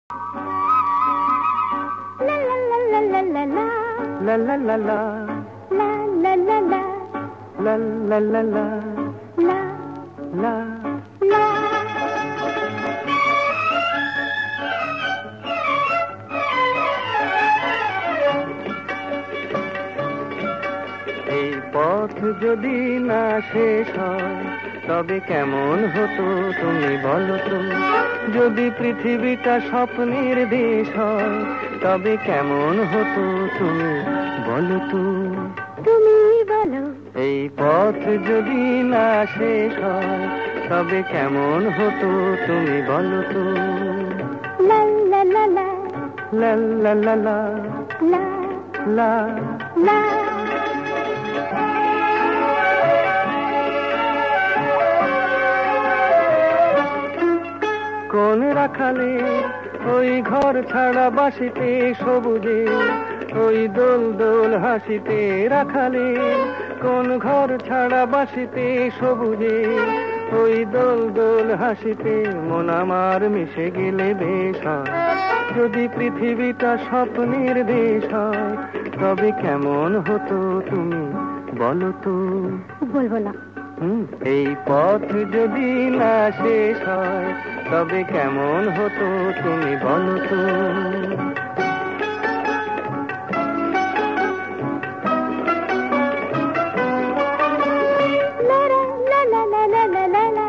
La la la la, la la la la, la la la la, la la. la। এই পথ যদি না শেষ হয় তবে কেমন হতো তুমি বলো তো? যদি পৃথিবীটা স্বপ্নের দেশ হয় তবে কেমন হতো তুমি বলো তো? তুমি বলো। এই পথ যদি না শেষ হয় তবে কেমন হতো তুমি বলো তো? লা লা লা লা, লা লা লা লা, লা লা। লা। কোন রাখালে ওই ঘর ছাড়া বাসিতে সবুজে, ওই দোল দোল হাসিতে রাখালে কোন ঘর ছাড়া বাসিতে সবুজে, ওই দোল দোল হাসিতে মন আমার মিশে গেলে বেশ হয়। যদি পৃথিবীটা স্বপ্নের দেশ হয় তবে কেমন হতো তুমি বলো তো? বলবো না। এই পথ যদি না শেষ হয় তবে কেমন হতো তুমি বলো তো? লা লা লা লা লা লা লা লা।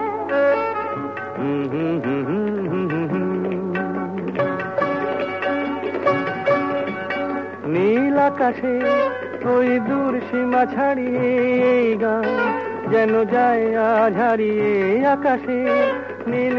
নীল আকাশে ওই দূর সীমা ছাড়িয়ে এই গান যেন যায় আজ হারিয়ে আকাশে নীল